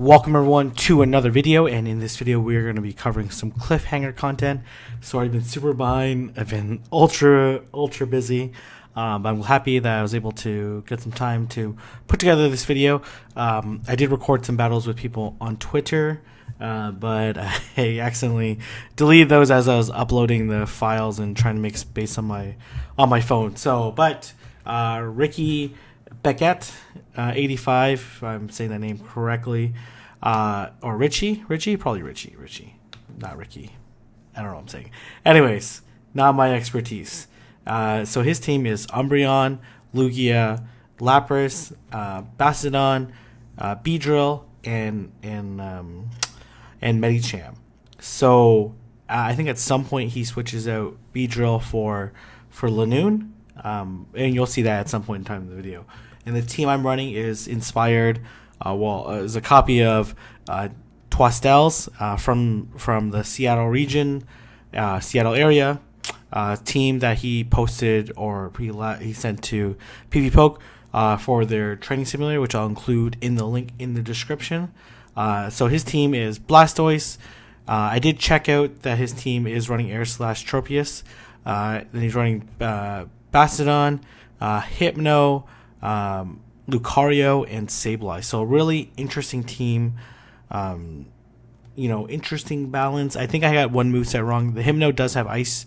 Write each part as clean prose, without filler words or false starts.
Welcome everyone to another video, and in this video we're going to be covering some Cliffhanger content. So I've been super behind, I've been ultra busy, but I'm happy that I was able to get some time to put together this video. I did record some battles with people on Twitter, but I accidentally deleted those as I was uploading the files and trying to make space on my phone. So, but Ricky Beckett, 85, if I'm saying that name correctly, or Richie, probably Richie, not Ricky. I don't know what I'm saying. Anyways, not my expertise. So his team is Umbreon, Lugia, Lapras, Bastiodon, Beedrill, and Medicham. So I think at some point he switches out Beedrill for Lanoon, and you'll see that at some point in time in the video. And the team I'm running is inspired, is a copy of Twistel's from the Seattle region, Seattle area, team that he posted or he sent to PvPoke for their training simulator, which I'll include in the link in the description. So his team is Blastoise. I did check out that his team is running Air/Tropius. Then he's running Bastiodon, Hypno, Lucario, and Sableye. So a really interesting team. Interesting balance. I think I got one moveset wrong. The Hypno does have Ice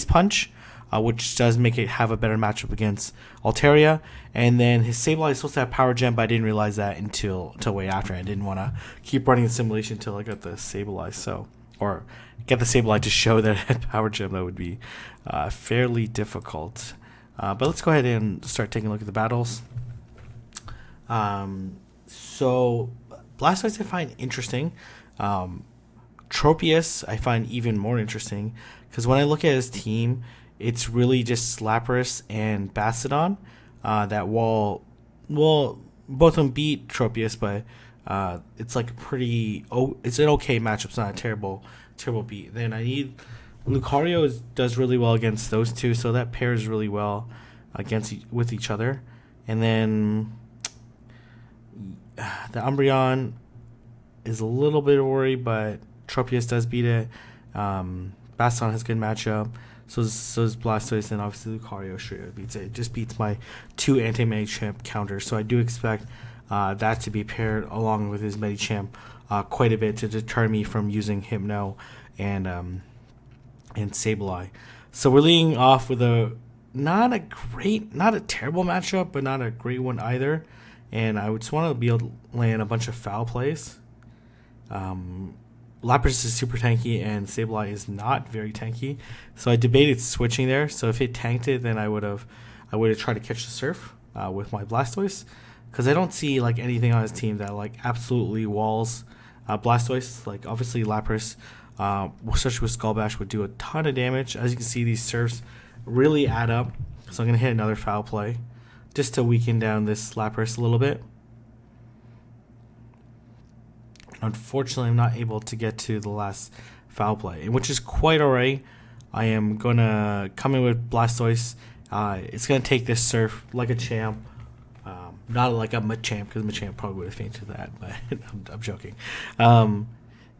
Punch, which does make it have a better matchup against Altaria. And then his Sableye is supposed to have Power Gem, but I didn't realize that until way after. I didn't want to keep running the simulation until I got the Sableye. Or get the Sableye to show that it had Power Gem. That would be fairly difficult. But let's go ahead and start taking a look at the battles. So Blastoise I find interesting. Tropius I find even more interesting because when I look at his team, it's really just Lapras and Bastiodon that will both of them beat Tropius, but it's like it's an okay matchup. It's not a terrible beat. Then I need Lucario does really well against those two, so that pairs really well with each other. And then the Umbreon is a little bit of a worry, but Tropius does beat it. Bastiodon has good matchup. So is Blastoise, and obviously Lucario sure beats it. It just beats my two Medicham counters. So I do expect that to be paired along with his Medicham quite a bit to deter me from using Hypno and Sableye. So we're leading off with not a terrible matchup, but not a great one either. And I would just want to be able to land a bunch of foul plays. Lapras is super tanky, and Sableye is not very tanky. So I debated switching there. So if it tanked it, then I would have tried to catch the surf with my Blastoise, because I don't see like anything on his team that like absolutely walls Blastoise. Like obviously Lapras, especially with Skull Bash, would do a ton of damage. As you can see, these surfs really add up. So I'm gonna hit another foul play just to weaken down this Lapras a little bit. Unfortunately, I'm not able to get to the last foul play, which is quite alright. I am gonna come in with Blastoise. It's gonna take this surf like a champ, not like a Machamp, because Machamp probably would have fainted that, but I'm joking. And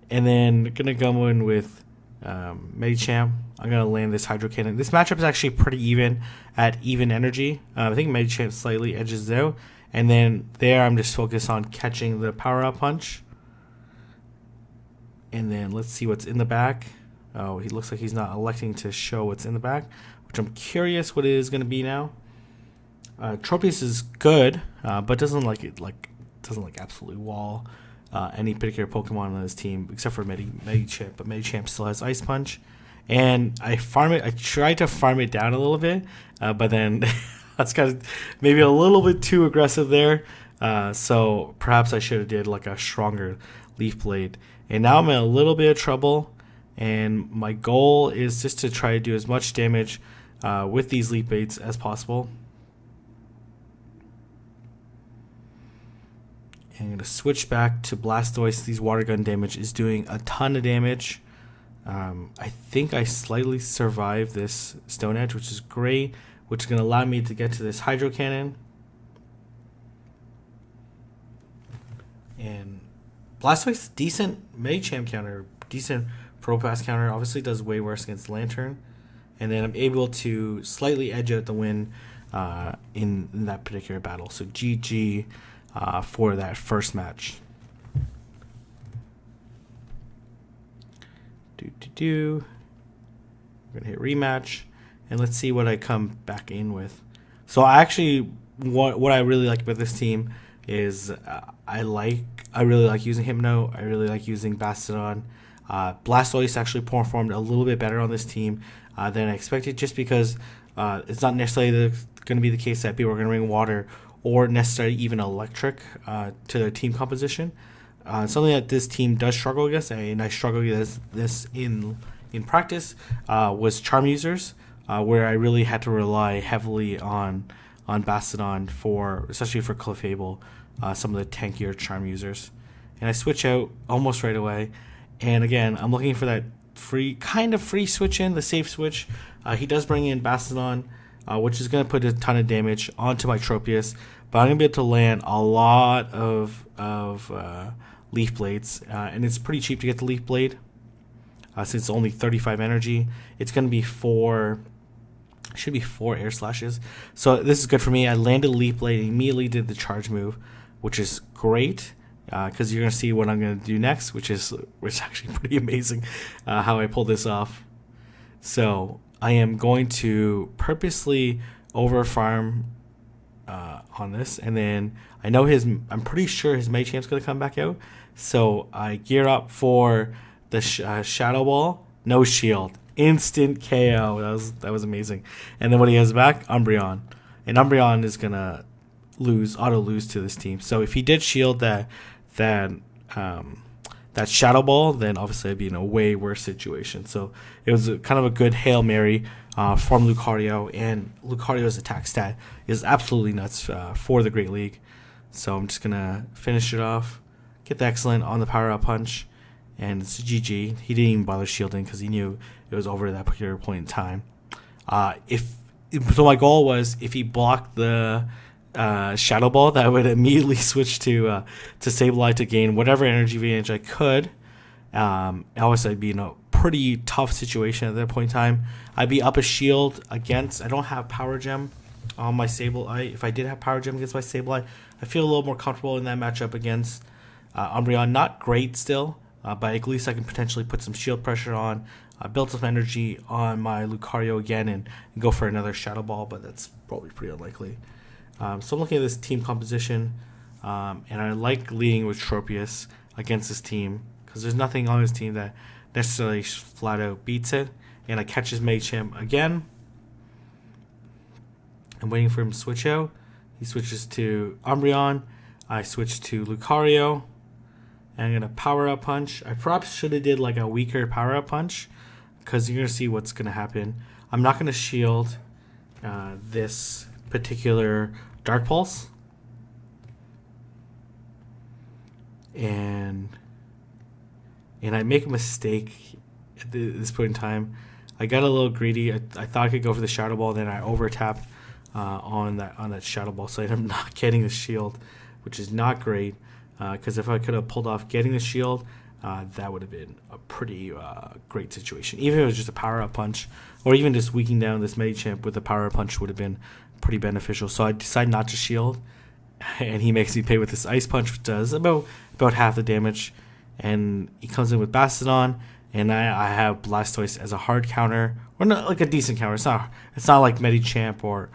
then gonna go in with Medicham. I'm gonna land this Hydro Cannon. This matchup is actually pretty even at even energy. I think Medicham slightly edges out, and then there I'm just focused on catching the Power Up Punch. And then let's see what's in the back. Oh, he looks like he's not electing to show what's in the back, which I'm curious what it is going to be now. Tropius is good, but doesn't absolutely wall any particular Pokemon on his team except for Medicham. But Medicham still has Ice Punch, and I tried to farm it down a little bit, but then that's kind of maybe a little bit too aggressive there. So perhaps I should have did like a stronger Leaf Blade. And now I'm in a little bit of trouble, and my goal is just to try to do as much damage with these Leaf Blades as possible. And I'm going to switch back to Blastoise. These Water Gun damage is doing a ton of damage. I think I slightly survived this Stone Edge, which is great, which is going to allow me to get to this Hydro Cannon. And Blastoise, decent Medicham counter, decent Propass counter. Obviously does way worse against Lantern. And then I'm able to slightly edge out the win in that particular battle. So GG for that first match. We're going to hit rematch. And let's see what I come back in with. So I actually, what I really like about this team is I really like using Hypno. I really like using Bastiodon. Blastoise actually performed a little bit better on this team than I expected, just because it's not necessarily going to be the case that people are going to bring water or necessarily even electric to their team composition. Something that this team does struggle against, and I struggle against this in practice, was Charm users, where I really had to rely heavily on Bastiodon especially for Cliffhanger, some of the tankier Charm users. And I switch out almost right away. And again, I'm looking for that free switch in, the safe switch. He does bring in Bastiodon, which is going to put a ton of damage onto my Tropius. But I'm going to be able to land a lot of Leaf Blades. And it's pretty cheap to get the Leaf Blade. Since it's only 35 energy. It's going to be should be 4 Air Slashes. So this is good for me. I landed Leaf Blade and immediately did the charge move, which is great. Because you're going to see what I'm going to do next, which is actually pretty amazing how I pulled this off. So I am going to purposely over farm on this, and then I know I'm pretty sure his Machamp's going to come back out. So I gear up for the Shadow Ball, no shield, instant KO. That was amazing. And then when he has back, Umbreon, and Umbreon is going to auto lose to this team. So if he did shield that Shadow Ball, then obviously I'd be in a way worse situation. So it was kind of a good Hail Mary from Lucario, and Lucario's attack stat is absolutely nuts for the Great League. So I'm just going to finish it off, get the Excellent on the Power Up Punch, and it's a GG. He didn't even bother shielding because he knew it was over at that particular point in time. So my goal was, if he blocked the Shadow Ball, that would immediately switch to Sableye to gain whatever energy advantage I could. Obviously, I'd be in a pretty tough situation at that point in time. I'd be up a shield against. I don't have Power Gem on my Sableye. If I did have Power Gem against my Sableye, I feel a little more comfortable in that matchup against Umbreon. Not great still, but at least I can potentially put some shield pressure on, build some energy on my Lucario again, and go for another Shadow Ball, but that's probably pretty unlikely. So I'm looking at this team composition, and I like leading with Tropius against this team because there's nothing on this team that necessarily flat out beats it. And I catch his Machamp again. I'm waiting for him to switch out. He switches to Umbreon. I switch to Lucario. And I'm going to Power Up Punch. I perhaps should have did like a weaker Power Up Punch because you're going to see what's going to happen. I'm not going to shield this particular Dark Pulse, and I make a mistake at this point in time. I got a little greedy. I thought I could go for the Shadow Ball, then I over tapped on that Shadow Ball, so I'm not getting the shield, which is not great. Because if I could have pulled off getting the shield, that would have been a pretty great situation. Even if it was just a Power Up Punch, or even just weakening down this Medicham with a Power Up Punch would have been pretty beneficial. So I decide not to shield, and he makes me pay with this Ice Punch, which does about half the damage. And he comes in with Bastiodon, and I have Blastoise as a hard counter, or not like a decent counter. It's not like Medicham or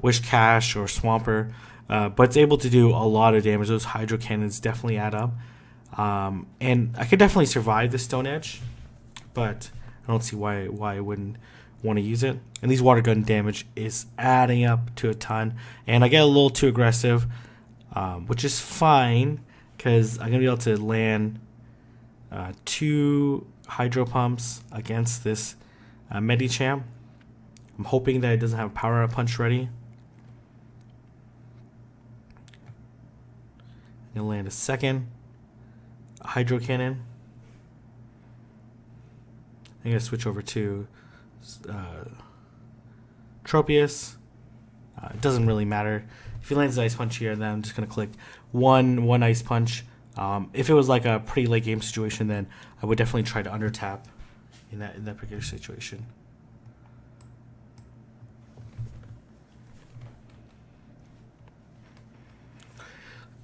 Wish Cash or Swampert, but it's able to do a lot of damage. Those Hydro Cannons definitely add up, and I could definitely survive the Stone Edge, but I don't see why I wouldn't want to use it. And these Water Gun damage is adding up to a ton, and I get a little too aggressive, which is fine because I'm gonna be able to land 2 Hydro Pumps against this Medicham. I'm hoping that it doesn't have Power Up Punch ready. I'm gonna land a second Hydro Cannon. I'm gonna switch over to Tropius. It doesn't really matter if he lands an Ice Punch here. Then I'm just gonna click one Ice Punch If it was like a pretty late game situation, then I would definitely try to undertap in that particular situation.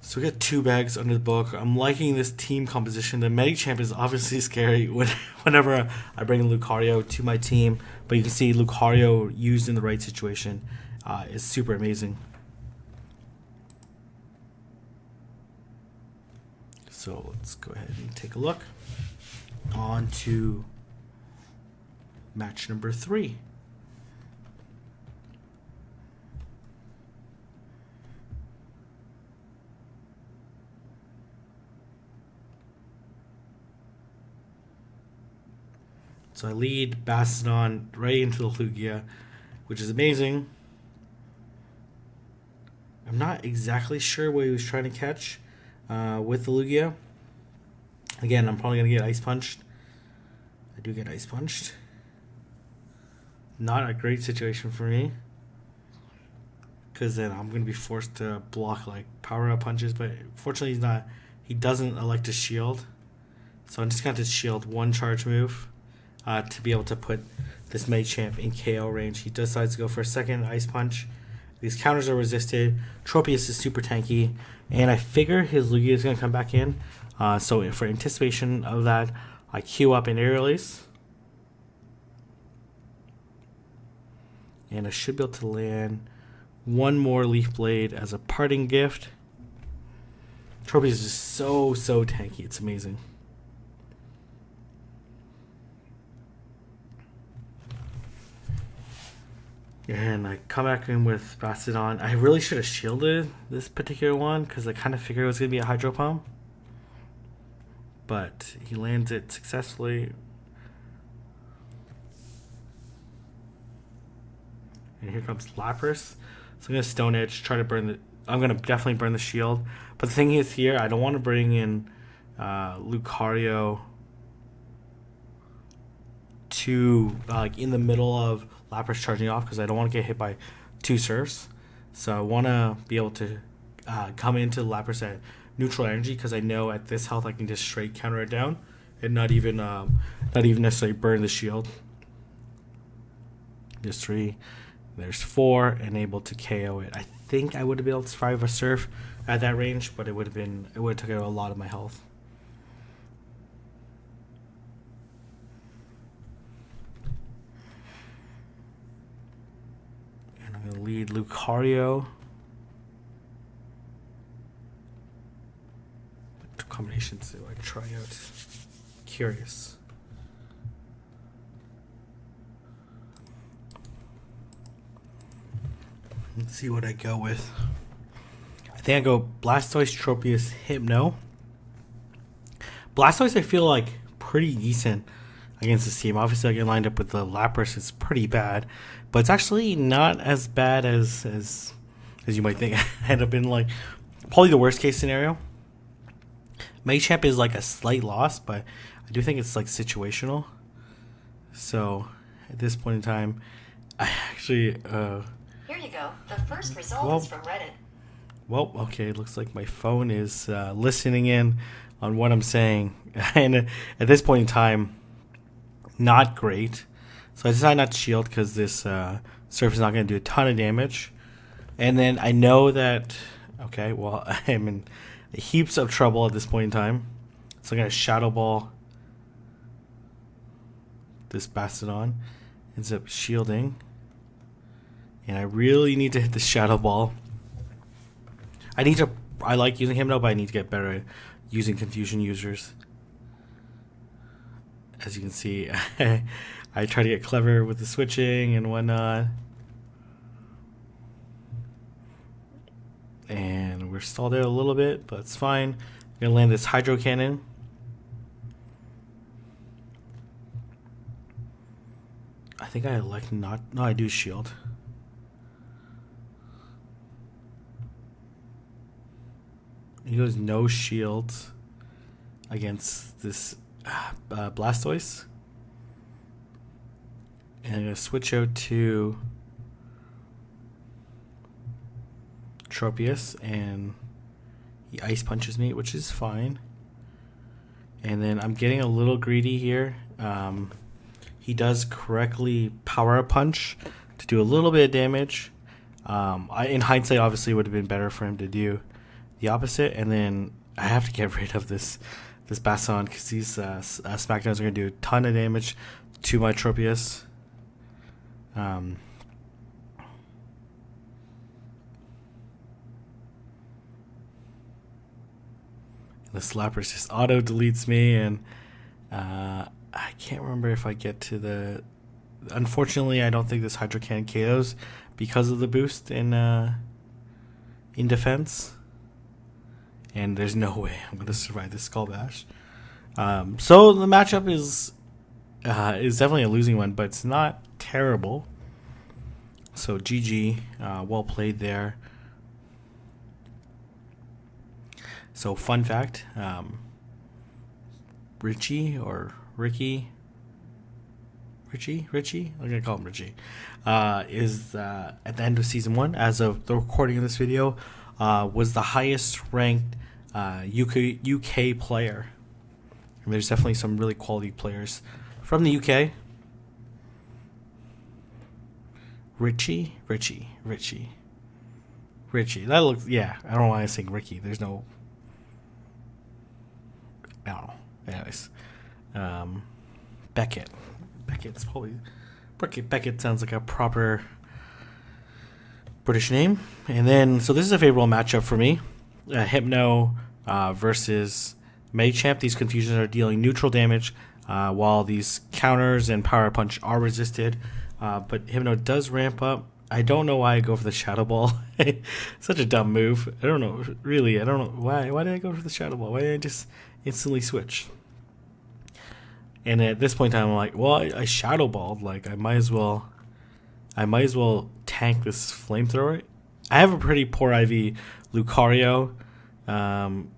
So we got 2 bags under the book. I'm liking this team composition. The Medic-Champ is obviously scary whenever I bring Lucario to my team. But you can see Lucario used in the right situation is super amazing. So let's go ahead and take a look. On to match number 3. So I lead Bastiodon right into the Lugia, which is amazing. I'm not exactly sure what he was trying to catch with the Lugia. Again, I'm probably going to get Ice Punched. I do get Ice Punched. Not a great situation for me, because then I'm going to be forced to block like power-up punches, but fortunately he doesn't elect to shield. So I'm just going to shield 1 charge move. To be able to put this Medic-Champ in KO range. He decides to go for a second Ice Punch. These counters are resisted. Tropius is super tanky. And I figure his Lugia is going to come back in. So for anticipation of that, I queue up an Aerial Ace. And I should be able to land 1 more Leaf Blade as a parting gift. Tropius is just so tanky. It's amazing. And I come back in with Bastiodon. I really should have shielded this particular one because I kind of figured it was going to be a Hydro Pump. But he lands it successfully. And here comes Lapras. So I'm going to Stone Edge, try to burn the... I'm going to definitely burn the shield. But the thing is here, I don't want to bring in Lucario to like in the middle of Lapras charging off, because I don't want to get hit by 2 surfs. So I want to be able to come into Lapras at neutral energy, because I know at this health I can just straight counter it down and not even necessarily burn the shield. There's 3, there's 4, and able to KO it. I think I would have been able to survive a surf at that range, but it would have taken a lot of my health. I'm going to lead Lucario. What combinations do I try out? Curious. Let's see what I go with. I think I go Blastoise, Tropius, Hypno. Blastoise I feel like pretty decent against this team. Obviously I get lined up with the Lapras, it's pretty bad. But it's actually not as bad as you might think. I end up in like probably the worst case scenario. Medic-Champ is like a slight loss, but I do think it's like situational. So at this point in time, I actually here you go. The first result is from Reddit. Well, okay, it looks like my phone is listening in on what I'm saying. And at this point in time, not great. So I decided not to shield because this surf is not going to do a ton of damage. And then I know that, okay, well, I'm in heaps of trouble at this point in time. So I'm going to Shadow Ball this Bastiodon. Ends up shielding. And I really need to hit the Shadow Ball. I like using him now, but I need to get better at using Confusion users. As you can see, I try to get clever with the switching and whatnot. And we're stalled out a little bit, but it's fine. I'm going to land this Hydro Cannon. I think I elect not... No, I do shield. He goes no shields against this Blastoise. And I'm going to switch out to Tropius, and He ice punches me, which is fine. And then I'm getting a little greedy here. He does correctly power punch to do a little bit of damage. In hindsight, obviously, it would have been better for him to do the opposite. And then I have to get rid of this Basson because these Smackdowns are going to do a ton of damage to my Tropius. The Slapper just auto deletes me, and I can't remember if I get to the. Unfortunately, I don't think this Hydro Cannon KOs because of the boost in defense, and there's no way I'm gonna survive this Skull Bash. So the matchup is definitely a losing one, but it's not terrible. So GG, well played there. So fun fact, Richie, I'm gonna call him Richie, is at the end of season 1, as of the recording of this video, was the highest ranked UK player. And there's definitely some really quality players from the UK. Richie. That looks, yeah, I don't know why I'm saying Ricky. There's no, I don't know. Anyways, Beckett's probably, Beckett sounds like a proper British name. And then, so this is a favorable matchup for me. Hypno versus Medicham. These confusions are dealing neutral damage, while these counters and Power Punch are resisted. But Hypno does ramp up. I don't know why I go for the Shadow Ball. Such a dumb move. I don't know. Really, I don't know why. Why did I go for the Shadow Ball? Why did I just instantly switch? And at this point in time, I'm like, well, I Shadow Balled. Like, I might as well tank this Flamethrower. I have a pretty poor IV Lucario,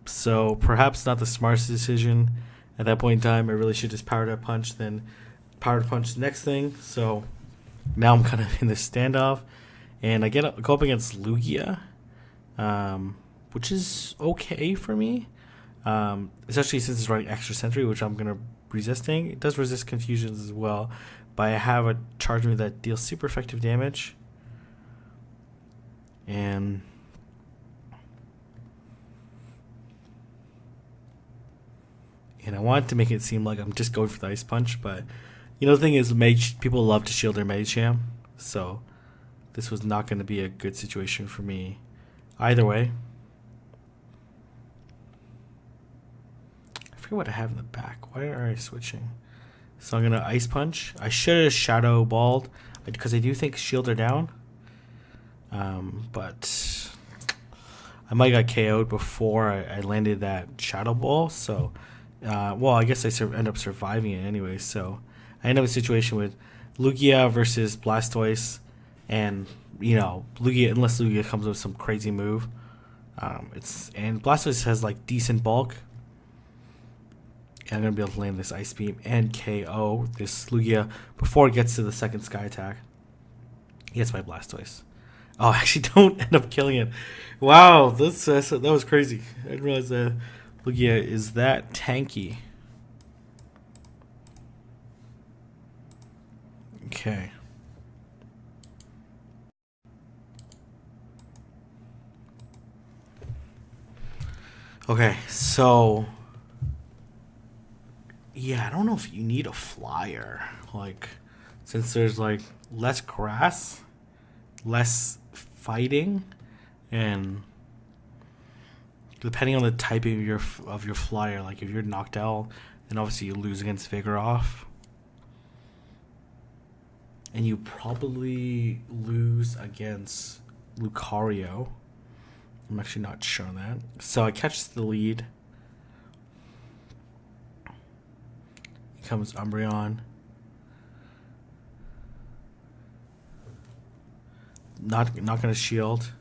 so perhaps not the smartest decision at that point in time. I really should just Power Punch, then Power Punch the next thing. So now I'm kind of in this standoff, and I go up against Lugia, which is okay for me, especially since it's running Extra Sentry, which I'm gonna resisting. It does resist confusions as well, but I have a charge move that deals super effective damage, and I wanted to make it seem like I'm just going for the Ice Punch, but you know, the thing is, people love to shield their Medicham, so this was not going to be a good situation for me either way. I forget what I have in the back. Why are I switching? So I'm going to Ice Punch. I should have Shadow Balled because I do think shields are down, but I might got KO'd before I landed that Shadow Ball, so well, I guess I end up surviving it anyway, so I end up in a situation with Lugia versus Blastoise, and you know, Lugia, unless Lugia comes with some crazy move, and Blastoise has like decent bulk, and I'm gonna be able to land this Ice Beam and KO this Lugia before it gets to the second Sky Attack. He gets my Blastoise. Oh, I actually don't end up killing it. Wow, that was crazy. I didn't realize that Lugia is that tanky. Okay. Okay, so yeah, I don't know if you need a flyer. Like, since there's like less grass, less fighting, and depending on the type of your flyer, like if you're knocked out, then obviously you lose against Vigoroth. And you probably lose against Lucario. I'm actually not sure on that. So I catch the lead. Here comes Umbreon. Not going to shield.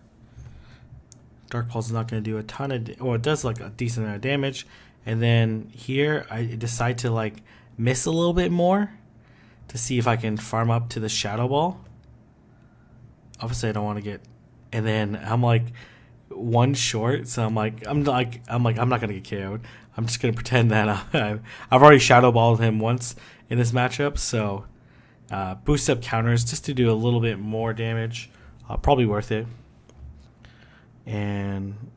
Dark Pulse is not going to do a ton of... it does like a decent amount of damage. And then here I decide to like miss a little bit more to see if I can farm up to the Shadow Ball. Obviously, I don't want to get... And then I'm like... one short, so I'm not gonna get KO'd. I'm just gonna pretend that I've already shadow balled him once in this matchup, so boost up counters just to do a little bit more damage. Probably worth it. And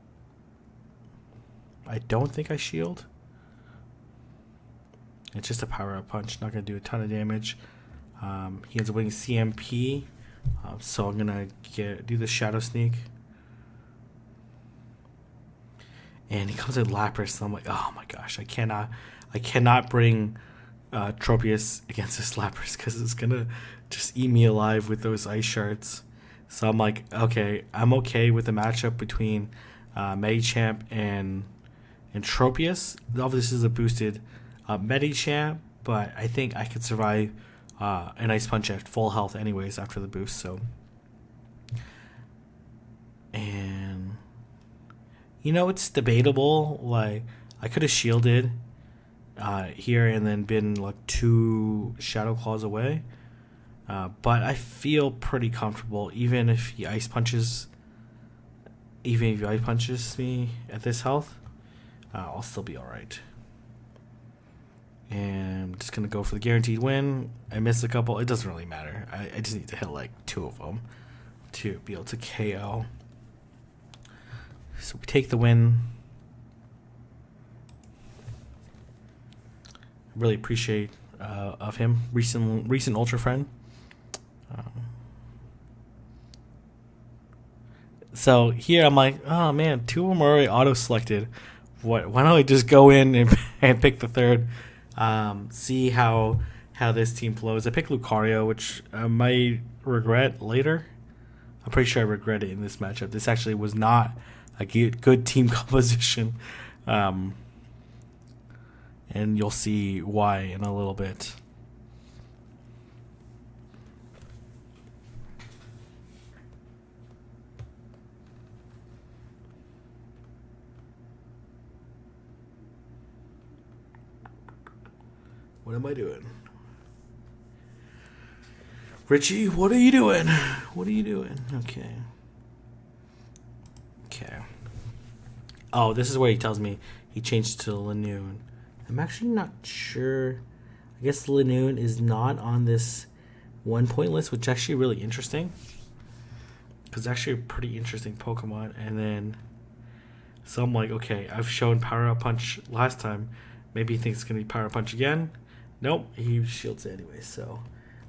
I don't think I shield. It's just a power up punch, not gonna do a ton of damage. He ends up winning CMP, so I'm gonna do the shadow sneak. And he comes in Lapras, so I'm like, oh my gosh, I cannot bring Tropius against this Lapras because it's gonna just eat me alive with those ice shards. So I'm like, okay, I'm okay with the matchup between Medicham and Tropius. Obviously, this is a boosted Medicham, but I think I could survive an ice punch at full health anyways after the boost. So, and it's debatable. Like, I could have shielded here and then been like 2 Shadow Claws away. But I feel pretty comfortable even if he ice punches me at this health. I'll still be alright. And I'm just going to go for the guaranteed win. I missed a couple. It doesn't really matter. I just need to hit like 2 of them to be able to KO. So we take the win. Really appreciate of him. Recent Ultra friend. So here I'm like, oh man, 2 of them are already auto-selected. Why don't I just go in and pick the third? See how this team flows. I picked Lucario, which I might regret later. I'm pretty sure I regret it in this matchup. This actually was not a good team composition. And you'll see why in a little bit. What am I doing? Richie, what are you doing? What are you doing? Okay. Oh, this is where he tells me he changed to Lanoon. I'm actually not sure. I guess Lanoon is not on this 1-point list, which is actually really interesting. Because it's actually a pretty interesting Pokemon. And then, so I'm like, okay, I've shown Power Up Punch last time. Maybe he thinks it's going to be Power Up Punch again. Nope, he shields it anyway. So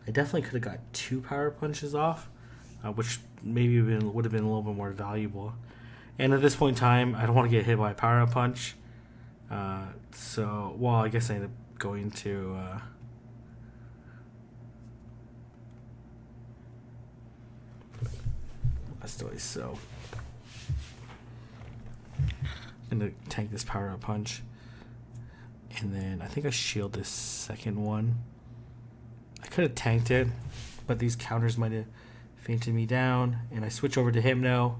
I definitely could have got 2 Power Punches off, which maybe would have been a little bit more valuable. And at this point in time, I don't want to get hit by a Power Up Punch. So, well, I guess I ended up going to Blastoise. So I'm going to tank this Power Up Punch. And then I think I shield this second one. I could have tanked it, but these counters might have fainted me down. And I switch over to Hypno.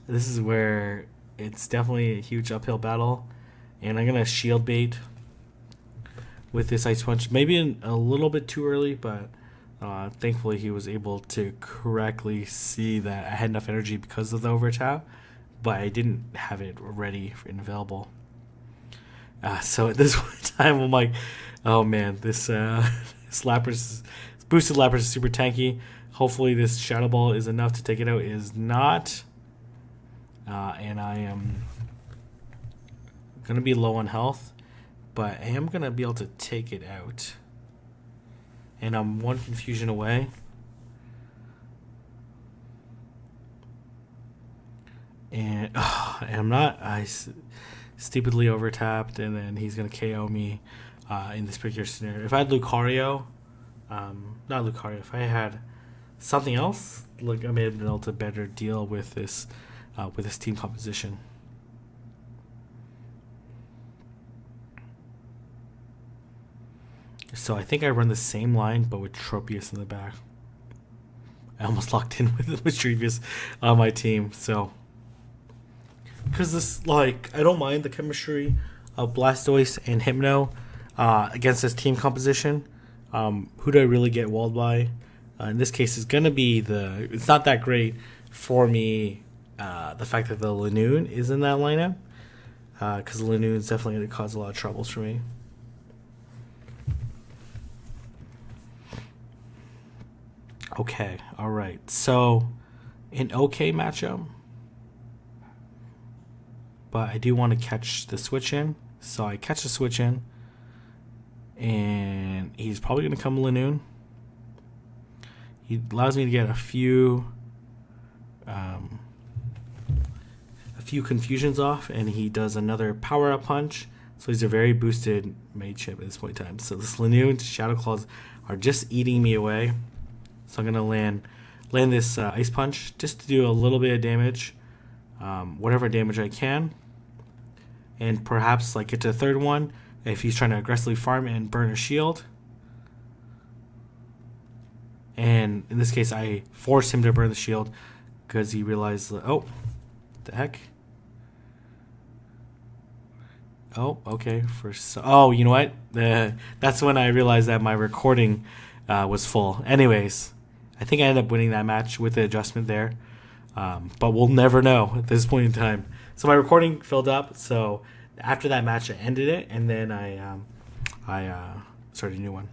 This is where it's definitely a huge uphill battle. And I'm going to shield bait with this Ice Punch. Maybe a little bit too early, but thankfully he was able to correctly see that I had enough energy because of the overtap. But I didn't have it ready and available. So at this time, I'm like, oh man, this boosted Lapras is super tanky. Hopefully this Shadow Ball is enough to take it out. It is not. And I am going to be low on health, but I am going to be able to take it out. And I'm 1 confusion away. And I'm not. I stupidly overtapped, and then he's going to KO me in this particular scenario. If I had Lucario, not Lucario, if I had something else, like I may have been able to better deal with this team composition. So I think I run the same line, but with Tropius in the back. I almost locked in with Tropius on my team, so. Because this, like, I don't mind the chemistry of Blastoise and Hypno against this team composition. Who do I really get walled by? In this case, it's going to be it's not that great for me the fact that the Lanoon is in that lineup, because the Lanoon is definitely going to cause a lot of troubles for me. Okay, all right. So, an okay matchup, but I do want to catch the switch in. So I catch the switch in, and he's probably going to come Lanoon. He allows me to get a few confusions off, and he does another power-up punch. So he's a very boosted mage chip at this point in time. So this Lanoon and Shadow Claws are just eating me away. So I'm going to land this Ice Punch just to do a little bit of damage, whatever damage I can. And perhaps like get to the third one if he's trying to aggressively farm and burn a shield. And in this case, I forced him to burn the shield because he realized, oh, the heck. Oh, okay. Oh, you know what? That's when I realized that my recording was full. Anyways, I think I ended up winning that match with the adjustment there. But we'll never know at this point in time. So my recording filled up. So after that match, I ended it, and then I started a new one.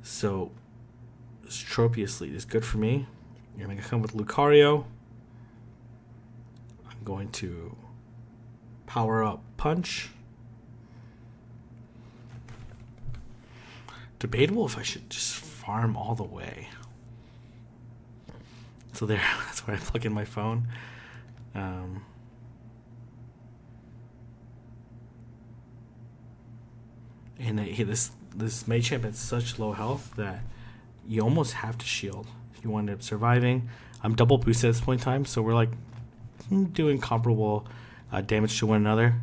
So Tropius lead is good for me. I'm going to come with Lucario. I'm going to power up punch. Debatable if I should just farm all the way. So there, that's where I plug in my phone. And this Machamp has such low health that you almost have to shield if you wind up surviving. I'm double boosted at this point in time, so we're like doing comparable damage to one another.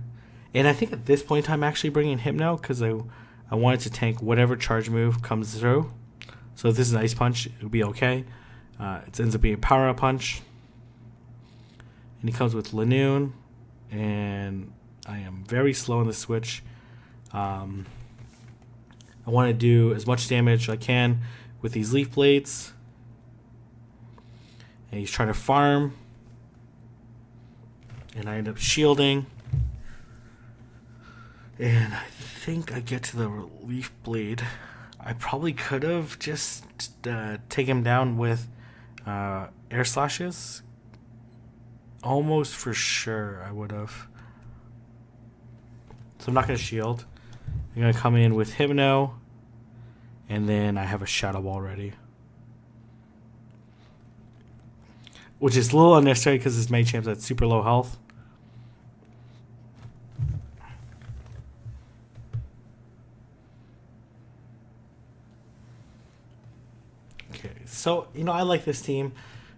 And I think at this point in time, I'm actually bringing Hypno because I wanted to tank whatever charge move comes through. So if this is an Ice Punch, it would be okay. It ends up being a Power Up Punch. And he comes with Lanoon. And I am very slow on the switch. I want to do as much damage as I can with these Leaf Blades. And he's trying to farm. And I end up shielding. And I think I get to the Leaf Blade. I probably could have just taken him down with Air Slashes. Almost for sure I would have. So I'm not going to shield. I'm going to come in with Hypno. And then I have a Shadow Ball ready. Which is a little unnecessary because this Machamp's at super low health. Okay, so, I like this team.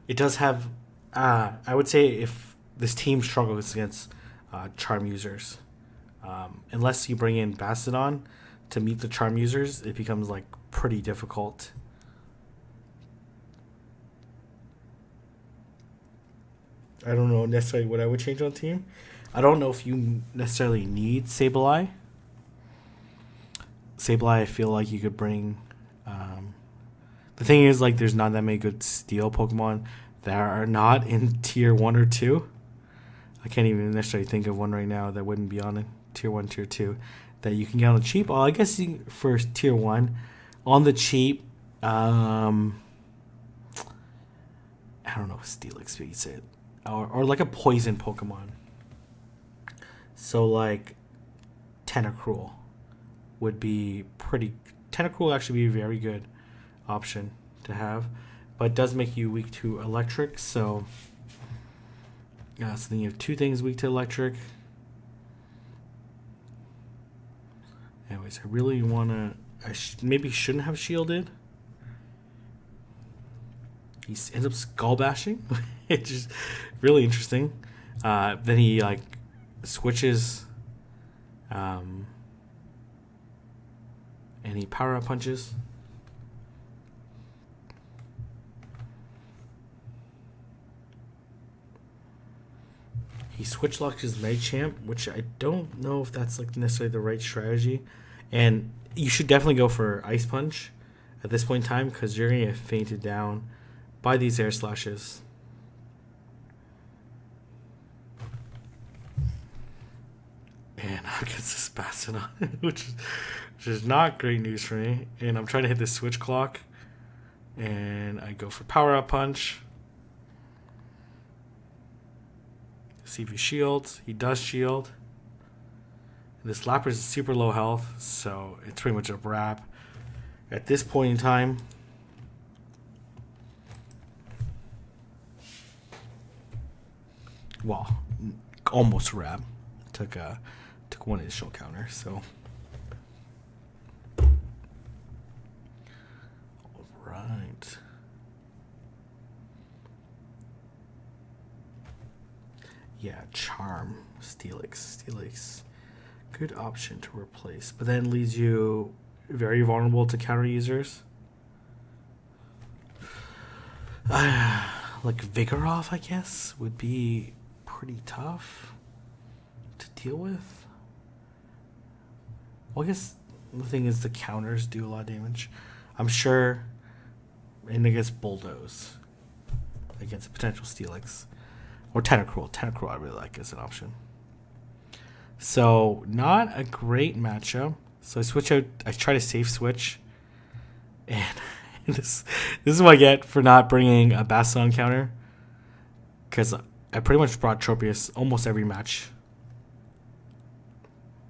It does have, I would say if this team struggles against Charm users, unless you bring in Bastiodon to meet the Charm users, it becomes like pretty difficult. I don't know necessarily what I would change on the team. I don't know if you necessarily need Sableye. Sableye, I feel like you could bring. The thing is, like, there's not that many good steel Pokemon that are not in tier 1 or 2. I can't even necessarily think of one right now that wouldn't be on tier 1, tier 2 that you can get on the cheap. I guess for tier 1 on the cheap, I don't know if Steelix beats it. Or like a poison Pokemon. So like Tentacruel would be pretty. Tentacruel would actually be a very good option to have, but it does make you weak to electric. So then you have two things weak to electric. Anyways, I really wanna. Maybe shouldn't have shielded. He ends up skull bashing. It's just really interesting. Then he like switches, and he power up punches. He switch locks his Machamp, which I don't know if that's like necessarily the right strategy. And you should definitely go for Ice Punch at this point in time because you're gonna get fainted down by these air slashes. And I get this bastard on, which is not great news for me. And I'm trying to hit this switch clock. And I go for power up punch. See if he shields. He does shield. And this Lapras is super low health, so it's pretty much a wrap at this point in time. Well, almost a wrap. Took one additional counter, so. All right. Yeah, Charm, Steelix. Good option to replace, but then leaves you very vulnerable to counter users. Like Vigoroth, I guess, would be pretty tough to deal with. Well, I guess the thing is the counters do a lot of damage. I'm sure, and against Bulldoze, against a potential Steelix. Or Tentacruel. Tentacruel I really like as an option. So, not a great matchup. So I switch out. I try to safe switch. And this is what I get for not bringing a Bastion counter. Because I pretty much brought Tropius almost every match.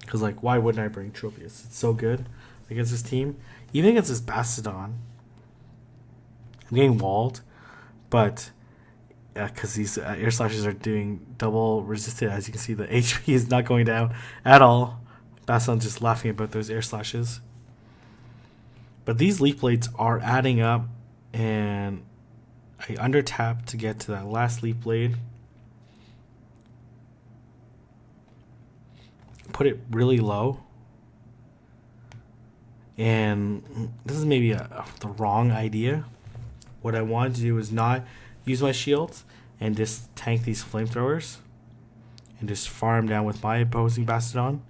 Because, like, why wouldn't I bring Tropius? It's so good against this team. Even against this Bastiodon. I'm getting walled. But because these air slashes are doing double resisted, as you can see, the HP is not going down at all. Bastion's just laughing about those air slashes. But these leaf blades are adding up, and I under tap to get to that last leaf blade. Put it really low. And this is maybe the wrong idea. What I wanted to do is not use my shields and just tank these flamethrowers and just farm down with my opposing Bastiodon.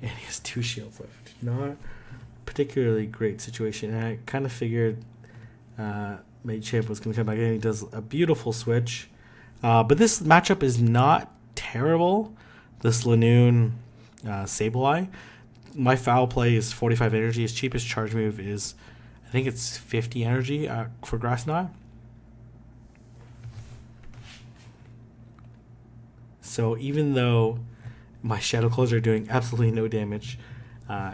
And he has 2 shields left. Not a particularly great situation. And I kind of figured Machamp was going to come back in. He does a beautiful switch. But this matchup is not terrible. This Lanoon Sableye. My foul play is 45 energy. His cheapest charge move is, I think it's 50 energy for Grass Knot. So even though my Shadow Claws are doing absolutely no damage,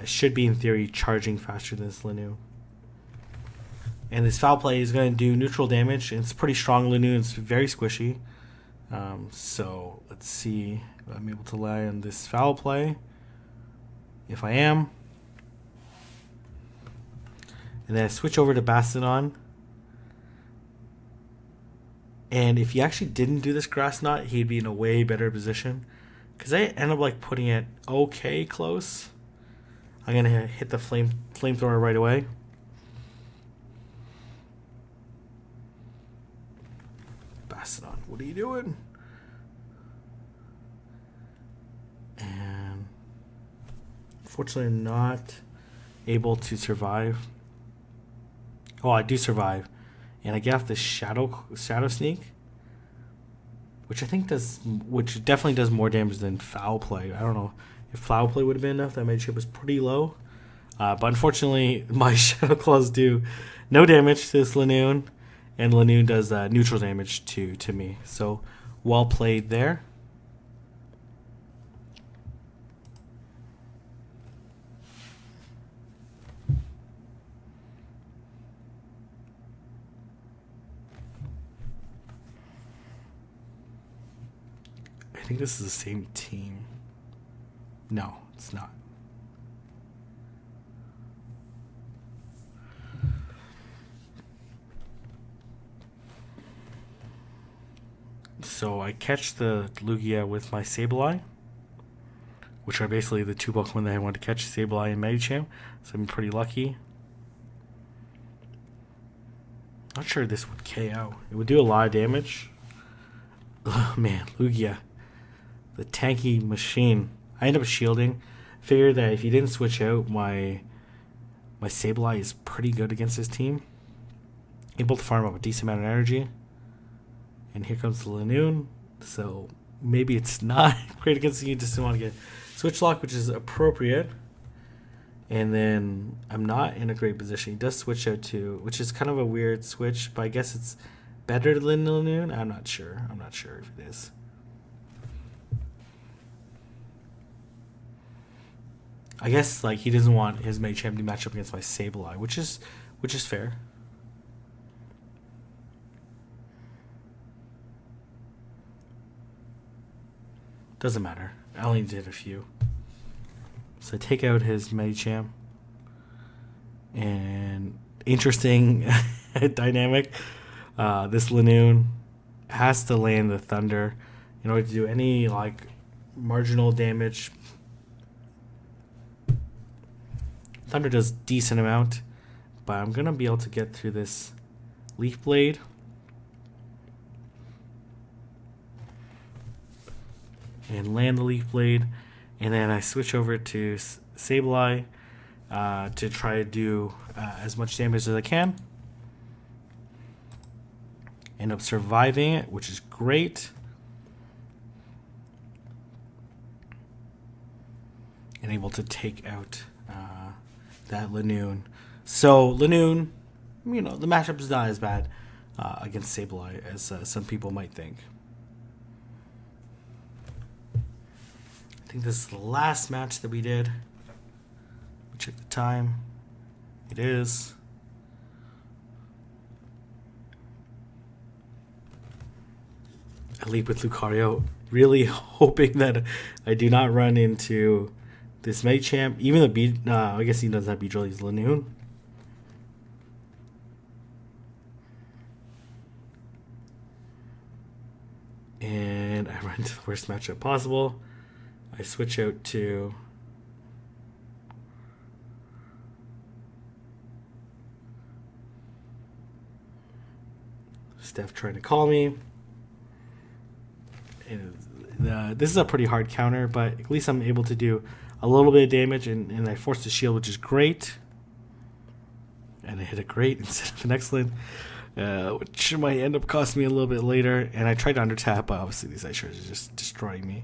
should be in theory charging faster than this Lanoon. And this foul play is going to do neutral damage. It's pretty strong Lanoon. It's very squishy. So let's see if I'm able to land on this foul play. If I am. And then I switch over to Bastiodon. And if he actually didn't do this Grass Knot, he'd be in a way better position. Because I end up like putting it okay close. I'm going to hit the flamethrower right away. Bastiodon, what are you doing? And unfortunately, I'm not able to survive. Oh, I do survive. And I get off this shadow sneak, which definitely does more damage than foul play. I don't know if foul play would have been enough. That Machamp was pretty low. But unfortunately, my Shadow Claws do no damage to this Lanoon, and Lanoon does neutral damage to me. So, well played there. I think this is the same team. No, it's not. So I catch the Lugia with my Sableye, which are basically the 2 Pokemon that I wanted to catch, Sableye and Medicham. So I'm pretty lucky. Not sure this would KO. It would do a lot of damage. Oh man, Lugia. The tanky machine. I end up shielding. figure that if he didn't switch out, my Sableye is pretty good against his team. Able to farm up a decent amount of energy. And here comes the Lanoon. So maybe it's not great against you. Just want to get switch lock, which is appropriate. And then I'm not in a great position. He does switch out to, which is kind of a weird switch, but I guess it's better than Lanoon. I'm not sure. I'm not sure if it is. I guess like he doesn't want his Medicham to match up against my Sableye, which is fair. Doesn't matter. I only did a few. So I take out his Medicham. And interesting dynamic. This Lanoon has to land the Thunder in order to do any like marginal damage. Thunder does decent amount, but I'm gonna be able to get through this Leaf Blade. And land the Leaf Blade, and then I switch over to Sableye to try to do as much damage as I can. End up surviving it, which is great. And able to take out that Lanoon. So Lanoon, you know, the matchup is not as bad against Sableye as some people might think. I think this is the last match that we did. Check the time. It is. I lead with Lucario, really hoping that I do not run into this Medicham. Even the I guess he doesn't have Beedrill, he's Lanoon. And I run into the worst matchup possible. I switch out to Steph trying to call me. And this is a pretty hard counter, but at least I'm able to do a little bit of damage, and I force the shield, which is great. And I hit a great instead of an excellent, which might end up costing me a little bit later. And I tried to undertap, but obviously these ice shards are just destroying me.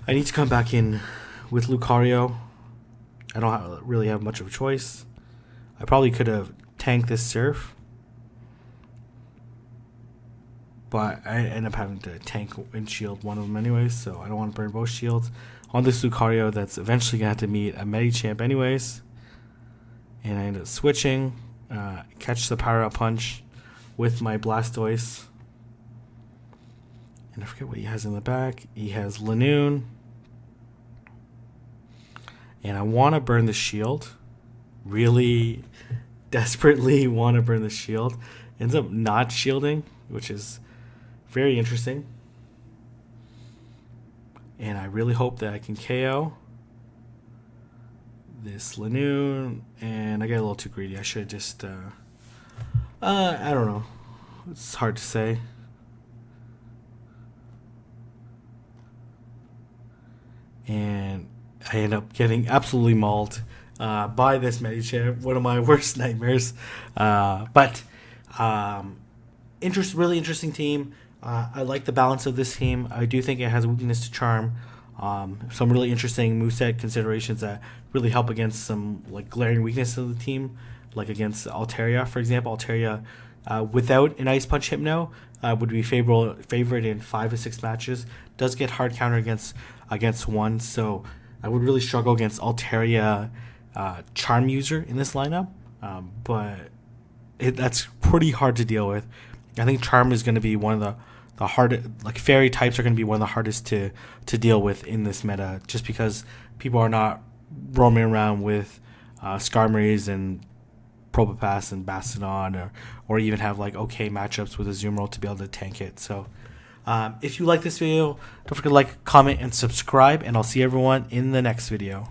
I need to come back in with Lucario. I don't really have much of a choice. I probably could have tanked this Surf, but I end up having to tank and shield one of them anyways, so I don't want to burn both shields on this Lucario that's eventually going to have to meet a Medicham anyways. And I end up switching, catch the Power Up Punch with my Blastoise. And I forget what he has in the back. He has Lanoon. And I want to burn the shield. Really desperately want to burn the shield. Ends up not shielding, which is very interesting. And I really hope that I can KO this Lanoon. And I get a little too greedy. I should just... I don't know. It's hard to say. And I end up getting absolutely mauled by this Medicham, one of my worst nightmares. But really interesting team. I like the balance of this team. I do think it has a weakness to Charm. Some really interesting moveset considerations that really help against some like glaring weaknesses of the team, like against Altaria, for example. Altaria, without an Ice Punch Hypno, would be favorite in 5 to 6 matches. Does get hard counter against one, so I would really struggle against Altaria Charm user in this lineup, but that's pretty hard to deal with. I think Charm is going to be one of the hardest, like Fairy types are going to be one of the hardest to deal with in this meta, just because people are not roaming around with Skarmories and Probopass and Bastiodon, or even have like okay matchups with a Azumarill to be able to tank it. So if you like this video, don't forget to like, comment, and subscribe, and I'll see everyone in the next video.